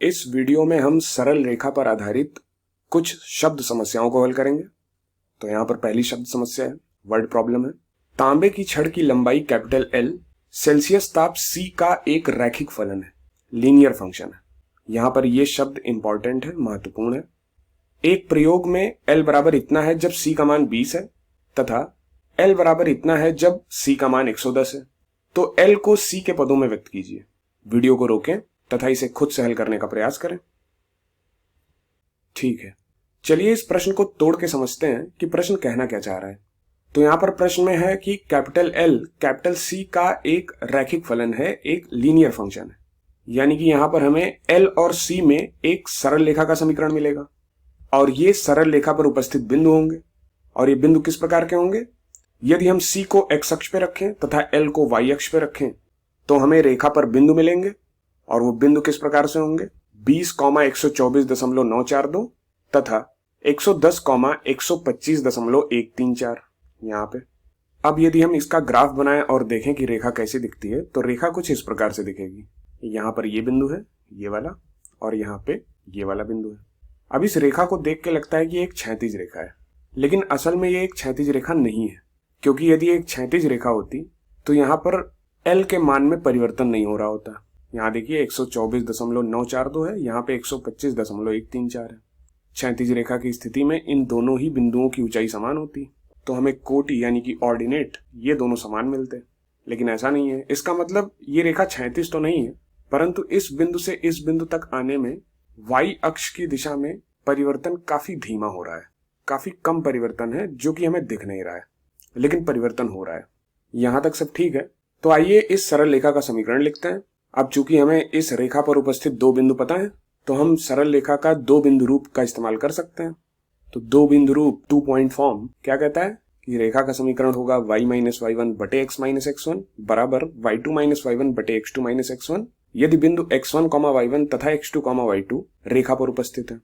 इस वीडियो में हम सरल रेखा पर आधारित कुछ शब्द समस्याओं को हल करेंगे। तो यहाँ पर पहली शब्द समस्या है, वर्ड प्रॉब्लम है। तांबे की छड़ की लंबाई कैपिटल L सेल्सियस ताप C का एक रैखिक फलन है, लीनियर फंक्शन है। यहाँ पर यह शब्द इंपॉर्टेंट है, महत्वपूर्ण है। एक प्रयोग में L बराबर इतना है जब C का मान 20 है तथा L बराबर इतना है जब C का मान 110 है। तो L को C के पदों में व्यक्त कीजिए। वीडियो को रोकें तथा इसे खुद से हल करने का प्रयास करें। ठीक है, चलिए इस प्रश्न को तोड़ के समझते हैं कि प्रश्न कहना क्या चाह रहा है। तो यहां पर प्रश्न में है कि कैपिटल L कैपिटल C का एक रैखिक फलन है, एक लीनियर फंक्शन है। यानी कि यहां पर हमें L और C में एक सरल रेखा का समीकरण मिलेगा और ये सरल रेखा पर उपस्थित बिंदु होंगे। और ये बिंदु किस प्रकार के होंगे? यदि हम C को x अक्ष पे रखें तथा L को y अक्ष पे रखें तो हमें रेखा पर बिंदु मिलेंगे और वो बिंदु किस प्रकार से होंगे? 20,124.942 तथा 110,125.134 यहाँ पे। अब यदि हम इसका ग्राफ बनाएं और देखें कि रेखा कैसी दिखती है तो रेखा कुछ इस प्रकार से दिखेगी। यहाँ पर ये बिंदु है, ये वाला, और यहाँ पे ये वाला बिंदु है। अब इस रेखा को देख के लगता है कि एक क्षैतिज रेखा है, लेकिन असल में ये एक क्षैतिज रेखा नहीं है, क्योंकि यदि एक क्षैतिज रेखा होती तो यहाँ पर L के मान में परिवर्तन नहीं हो रहा होता। यहाँ देखिए 124.942 है, यहाँ पे 125.134 है। क्षैतिज रेखा की स्थिति में इन दोनों ही बिंदुओं की ऊंचाई समान होती, तो हमें कोटि यानी कि ऑर्डिनेट ये दोनों समान मिलते। लेकिन ऐसा नहीं है। इसका मतलब ये रेखा क्षैतिज तो नहीं है, परंतु इस बिंदु से इस बिंदु तक आने में y अक्ष की दिशा में परिवर्तन काफी धीमा हो रहा है, काफी कम परिवर्तन है, जो कि हमें दिख नहीं रहा है, लेकिन परिवर्तन हो रहा है। यहां तक सब ठीक है। तो आइए इस सरल रेखा का समीकरण लिखते हैं। अब चूंकि हमें इस रेखा पर उपस्थित दो बिंदु पता है, तो हम सरल रेखा का दो बिंदु रूप का इस्तेमाल कर सकते हैं। तो दो बिंदु रूप 2 पॉइंट फॉर्म क्या कहता है कि रेखा का समीकरण होगा y माइनस y1 बटे x माइनस x1 बराबर y2 माइनस y1 बटे x2 माइनस x1 यदि बिंदु x1 y1 तथा x2 y2 रेखा पर उपस्थित है।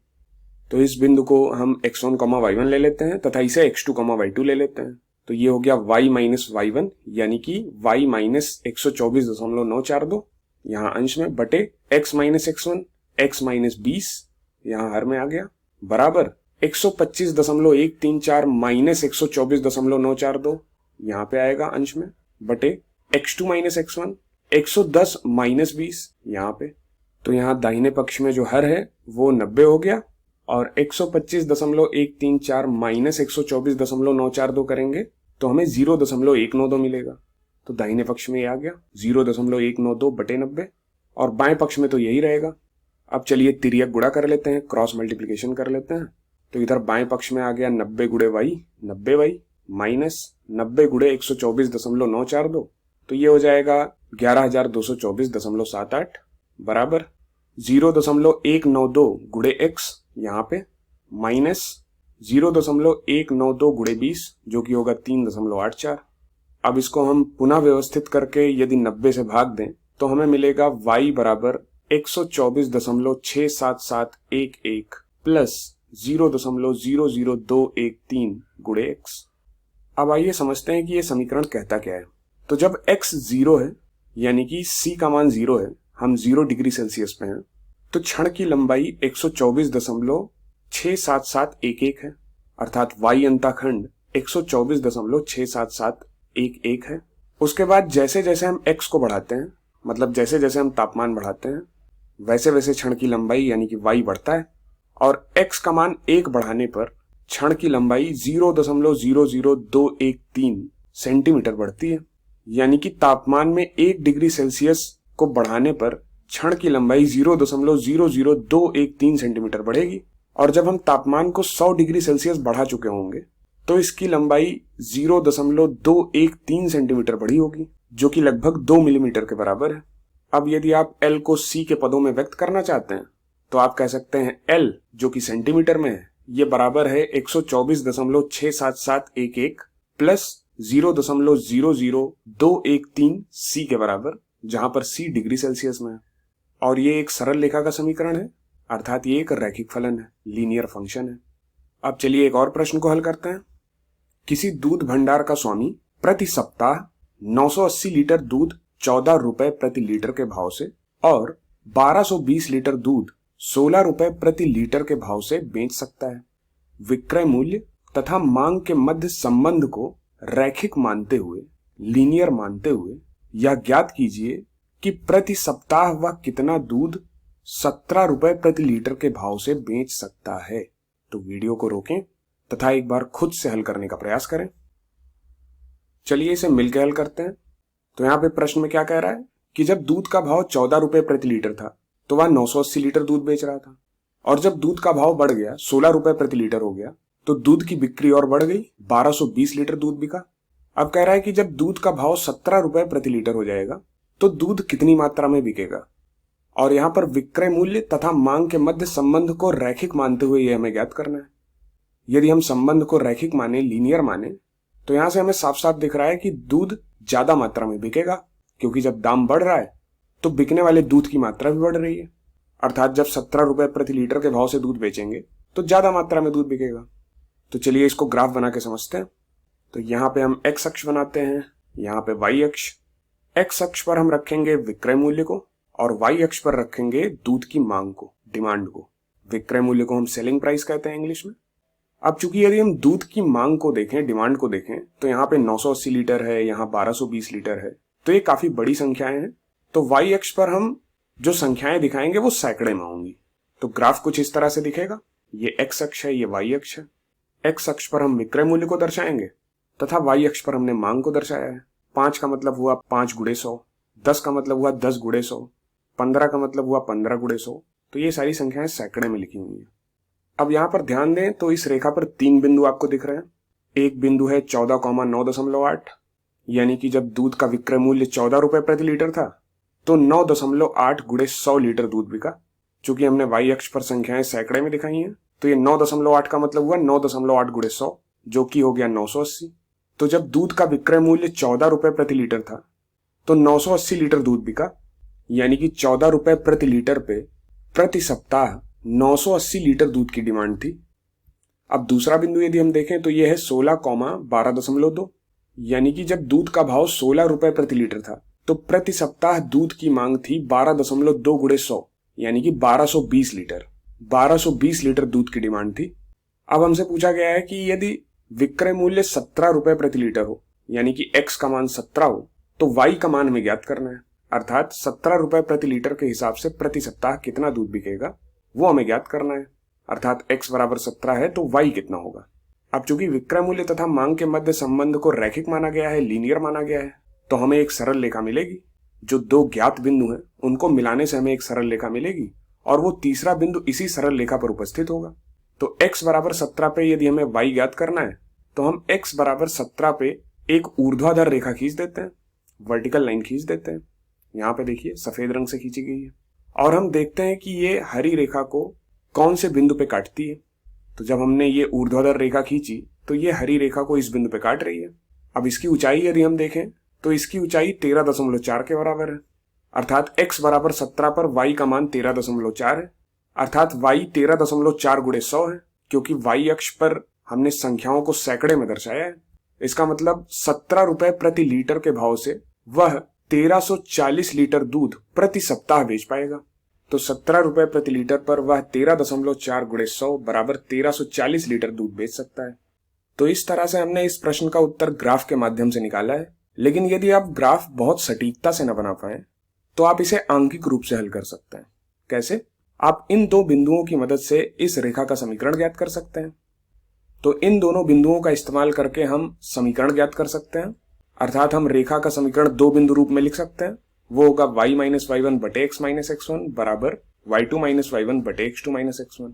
तो इस बिंदु को हम x1 y1 ले लेते हैं तथा इसे x2 y2 ले लेते हैं। तो ये हो गया y माइनस y1 यानी कि y माइनस 124.942 यहाँ अंश में बटे x minus x1 x minus 20 यहाँ हर में आ गया बराबर 125.134 माइनस 124.942 यहाँ पे आएगा अंश में बटे x2 माइनस x1 110 माइनस 20 यहाँ पे। तो यहाँ दाहिने पक्ष में जो हर है वो 90 हो गया और 125.134 माइनस 124.942 करेंगे तो हमें 0.192 मिलेगा। तो दाहिने पक्ष में ये आ गया 0.192 बटे 90 और बाएं पक्ष में तो यही रहेगा। अब चलिए तिर्यक गुणा कर लेते हैं, क्रॉस मल्टीप्लिकेशन कर लेते हैं। तो इधर बाएं पक्ष में आ गया 90 गुणे y 90y माइनस 90 गुणे 124.942, तो ये हो जाएगा 11,224.78 बराबर 0.192 गुणे x यहाँ पे माइनस 0.192 गुणे 20 जो कि होगा 3.84। अब इसको हम पुनः व्यवस्थित करके यदि 90 से भाग दें तो हमें मिलेगा y बराबर 124.67711 प्लस 0.00213 गुणे x। अब आइए समझते हैं कि ये समीकरण कहता क्या है। तो जब x 0 है यानी कि c का मान 0 है, हम 0 डिग्री सेल्सियस पे हैं, तो क्षण की लंबाई 124.67711 है, अर्थात y अंताखंड 124.67711 है। उसके बाद जैसे जैसे हम x को बढ़ाते हैं, मतलब जैसे जैसे हम तापमान बढ़ाते हैं, वैसे वैसे क्षण की लंबाई यानी कि y बढ़ता है और x का मान 1 बढ़ाने पर क्षण की लंबाई 0.00213 सेंटीमीटर बढ़ती है। यानी कि तापमान में 1 डिग्री सेल्सियस को बढ़ाने पर क्षण की लंबाई 0.00213 सेंटीमीटर बढ़ेगी और जब हम तापमान को 100 डिग्री सेल्सियस बढ़ा चुके होंगे तो इसकी लंबाई 0.213 सेंटीमीटर बढ़ी होगी, जो कि लगभग 2 मिलीमीटर के बराबर है। अब यदि आप L को C के पदों में व्यक्त करना चाहते हैं तो आप कह सकते हैं L जो कि सेंटीमीटर में है ये बराबर है 124.67711 प्लस 0.00213 C के बराबर, जहां पर C डिग्री सेल्सियस में है। और ये एक सरल रेखा का समीकरण है, अर्थात ये एक रैखिक फलन है, लीनियर फंक्शन है। अब चलिए एक और प्रश्न को हल करते हैं। किसी दूध भंडार का स्वामी प्रति सप्ताह 980 लीटर दूध 14 रुपए प्रति लीटर के भाव से और 1220 लीटर दूध 16 रुपए प्रति लीटर के भाव से बेच सकता है। विक्रय मूल्य तथा मांग के मध्य संबंध को रैखिक मानते हुए, लीनियर मानते हुए यह ज्ञात कीजिए कि प्रति सप्ताह वह कितना दूध 17 रुपए प्रति लीटर के भाव से बेच सकता है। तो वीडियो को रोकें तथा एक बार खुद से हल करने का प्रयास करें। चलिए इसे मिलकर हल करते हैं। तो यहाँ पे प्रश्न में क्या कह रहा है कि जब दूध का भाव 14 रुपए प्रति लीटर था तो वह 980 लीटर दूध बेच रहा था, और जब दूध का भाव बढ़ गया 16 रुपए प्रति लीटर हो गया तो दूध की बिक्री और बढ़ गई, 1220 लीटर दूध बिका। अब कह रहा है कि जब दूध का भाव 17 रुपए प्रति लीटर हो जाएगा तो दूध कितनी मात्रा में बिकेगा, और यहाँ पर विक्रय मूल्य तथा मांग के मध्य संबंध को रैखिक मानते हुए यह हमें ज्ञात करना है। यदि हम संबंध को रैखिक माने, लीनियर माने, तो यहां से हमें साफ साफ दिख रहा है कि दूध ज्यादा मात्रा में बिकेगा, क्योंकि जब दाम बढ़ रहा है तो बिकने वाले दूध की मात्रा भी बढ़ रही है। अर्थात जब 17 रुपए प्रति लीटर के भाव से दूध बेचेंगे तो ज्यादा मात्रा में दूध बिकेगा। तो चलिए इसको ग्राफ बना के समझते हैं। तो यहाँ पे हम एक्स अक्ष बनाते हैं, यहाँ पे वाई अक्ष। एक्स अक्ष पर हम रखेंगे विक्रय मूल्य को और वाई अक्ष पर रखेंगे दूध की मांग को, डिमांड को। विक्रय मूल्य को हम सेलिंग प्राइस कहते हैं इंग्लिश में। अब चूंकि यदि हम दूध की मांग को देखें, डिमांड को देखें, तो यहाँ पे 980 लीटर है, यहाँ 1220 लीटर है, तो ये काफी बड़ी संख्याएं हैं। तो वाई अक्ष पर हम जो संख्याएं दिखाएंगे वो सैकड़े में होंगी। तो ग्राफ कुछ इस तरह से दिखेगा। ये एक्स अक्ष है, ये वाई अक्ष है। एक्स अक्ष पर हम विक्रय मूल्य को दर्शाएंगे तथा वाई अक्ष पर हमने मांग को दर्शाया है। 5 का मतलब हुआ 5 गुणे 100, 10 का मतलब हुआ 10 गुणे 100, 15 का मतलब हुआ 15 गुणे 100। तो ये सारी संख्याएं सैकड़े में लिखी हुई हैं। अब यहाँ पर ध्यान दें तो इस रेखा पर 3 बिंदु आपको दिख रहे हैं। एक बिंदु है 14,9.8, यानी कि जब दूध का विक्रय मूल्य 14 रुपए प्रति लीटर था तो 9.8 गुणे 100 लीटर दूध बिका। चूंकि हमने वाई अक्ष पर संख्याएं सैकड़े में दिखाई हैं तो ये 9.8 का मतलब हुआ 9.8 गुणे 100, जो कि हो गया 980। तो जब दूध का विक्रय मूल्य 14 रुपए प्रति लीटर था तो 980 लीटर दूध बिका, यानी कि 14 रुपए प्रति लीटर पे प्रति सप्ताह 980 लीटर दूध की डिमांड थी। अब दूसरा बिंदु यदि हम देखें तो यह है 16,12.2, यानी कि जब दूध का भाव 16 रुपए प्रति लीटर था तो प्रति सप्ताह दूध की मांग थी 12.2 गुणे 100, यानी कि 1220 लीटर। 1220 लीटर दूध की डिमांड थी। अब हमसे पूछा गया है कि यदि विक्रय मूल्य 17 रुपए प्रति लीटर हो, यानी कि x का मान 17 हो, तो y का मान हमें ज्ञात करना है। अर्थात 17 रुपए प्रति लीटर के हिसाब से प्रति सप्ताह कितना दूध बिकेगा वो हमें ज्ञात करना है। अर्थात x बराबर 17 है तो y कितना होगा। अब चूंकि विक्रय मूल्य तथा मांग के मध्य संबंध को रैखिक माना गया है, लीनियर माना गया है, तो हमें एक सरल रेखा मिलेगी। जो 2 ज्ञात बिंदु हैं उनको मिलाने से हमें एक सरल रेखा मिलेगी और वो तीसरा बिंदु इसी सरल रेखा पर उपस्थित होगा। तो x बराबर 17 पे यदि हमें y ज्ञात करना है तो हम x बराबर 17 पे एक ऊर्ध्वाधर रेखा खींच देते हैं, वर्टिकल लाइन खींच देते हैं। यहाँ पे देखिए सफेद रंग से खींची गई है, और हम देखते हैं कि ये हरी रेखा को कौन से बिंदु पे काटती है। तो जब हमने ये ऊर्ध्वाधर रेखा खींची तो ये हरी रेखा को इस बिंदु पे काट रही है। अब इसकी ऊंचाई यदि हम देखें तो इसकी ऊंचाई 13.4 के बराबर है। अर्थात x बराबर 17 पर y का मान 13.4 है। अर्थात y 13.4 गुणे 100 है, क्योंकि y अक्ष पर हमने संख्याओं को सैकड़े में दर्शाया है। इसका मतलब 17 रुपए प्रति लीटर के भाव से वह 1340 लीटर दूध प्रति सप्ताह बेच पाएगा। तो 17 रुपए प्रति लीटर पर वह 13.4 गुणे 100 बराबर 1340 लीटर दूध बेच सकता है। तो इस तरह से हमने इस प्रश्न का उत्तर ग्राफ के माध्यम से निकाला है। लेकिन यदि आप ग्राफ बहुत सटीकता से न बना पाए तो आप इसे आंकिक रूप से हल कर सकते हैं। कैसे? आप इन 2 बिंदुओं की मदद से इस रेखा का समीकरण ज्ञात कर सकते हैं। तो इन दोनों बिंदुओं का इस्तेमाल करके हम समीकरण ज्ञात कर सकते हैं। अर्थात हम रेखा का समीकरण 2 बिंदु रूप में लिख सकते हैं। वो होगा y माइनस y1 बटे x माइनस x1 बराबर y2 माइनस y1 बटे x2 minus x1।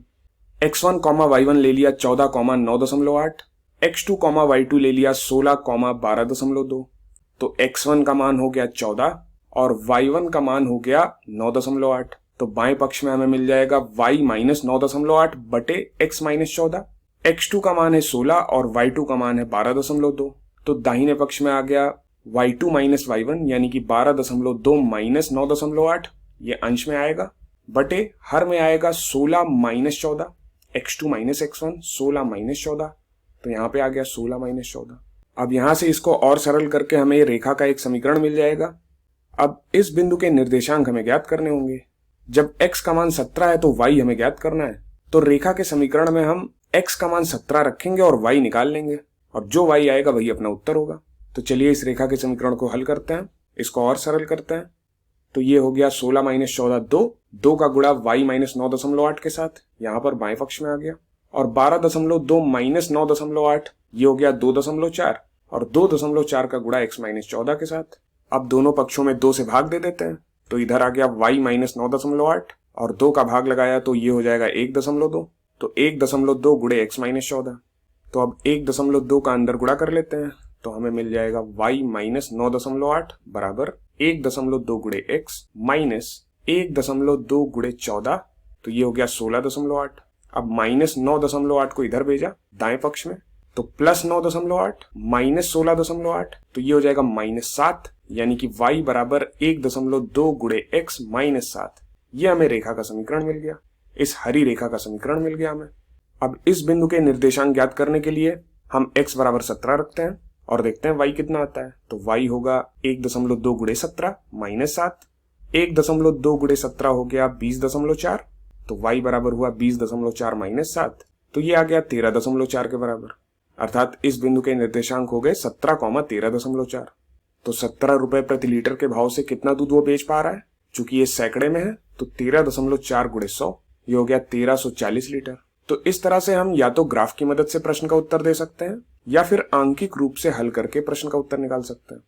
x1 comma y1 ले लिया 14,9.8, x2 कॉमा y2 ले लिया 16,12.2। तो x1 का मान हो गया 14 और y1 का मान हो गया 9.8। तो बाएं पक्ष में हमें मिल जाएगा y माइनस 9.8 बटे x माइनस 14। x2 का मान है 16 और y2 का मान है 12.2। तो दाहिने पक्ष में आ गया y2 माइनस y1 यानी कि 12.2 माइनस 9.8, ये अंश में आएगा, बटे हर में आएगा 16 minus 14, x2 minus x1, 16 minus 14। तो यहाँ पे आ गया 16 माइनस 14। अब यहां से इसको और सरल करके हमें रेखा का एक समीकरण मिल जाएगा। अब इस बिंदु के निर्देशांक हमें ज्ञात करने होंगे। जब x का मान 17 है तो y हमें ज्ञात करना है, तो रेखा के समीकरण में हम x का मान 17 रखेंगे और y निकाल लेंगे, और जो y आएगा वही अपना उत्तर होगा। तो चलिए इस रेखा के समीकरण को हल करते हैं, इसको और सरल करते हैं। तो ये हो गया 16 माइनस 14 2 का गुणा y माइनस 9.8 के साथ, यहाँ पर बाएं पक्ष में आ गया, और 12.2 माइनस 9.8 ये हो गया 2.4, और 2.4 का गुणा x माइनस 14 के साथ। अब दोनों पक्षों में 2 से भाग दे देते हैं, तो इधर आ गया y माइनस 9.8 और 2 का भाग लगाया तो ये हो जाएगा 1.2, तो 1.2 गुणे x माइनस 14। तो अब 1.2 का अंदर गुणा कर लेते हैं, तो हमें मिल जाएगा y माइनस 9.8 बराबर 1.2 गुणे x माइनस 1.2 गुणे 14, तो ये हो गया 16.8। अब माइनस 9.8 को इधर भेजा दाएं पक्ष में, तो प्लस 9.8 माइनस 16.8, तो ये हो जाएगा माइनस 7, यानी कि y बराबर 1.2 गुणे x माइनस 7। ये हमें रेखा का समीकरण मिल गया, इस हरी रेखा का समीकरण मिल गया हमें। अब इस बिंदु के निर्देशांक ज्ञात करने के लिए हम x बराबर 17 रखते हैं और देखते हैं y कितना आता है। तो y होगा 1.2 गुणे 17 माइनस 7, 1.2 गुणे 17 हो गया 20.4, तो y बराबर हुआ 20.4 माइनस 7, तो ये आ गया 13.4 के बराबर। अर्थात इस बिंदु के निर्देशांक हो गए 17,13.4। तो 17 रुपए प्रति लीटर के भाव से कितना दूध वो बेच पा रहा है, चूंकि ये सैकड़े में है तो 13.4 गुणे 100, ये हो गया 1340 लीटर। तो इस तरह से हम या तो ग्राफ की मदद से प्रश्न का उत्तर दे सकते हैं या फिर आंकिक रूप से हल करके प्रश्न का उत्तर निकाल सकते हैं।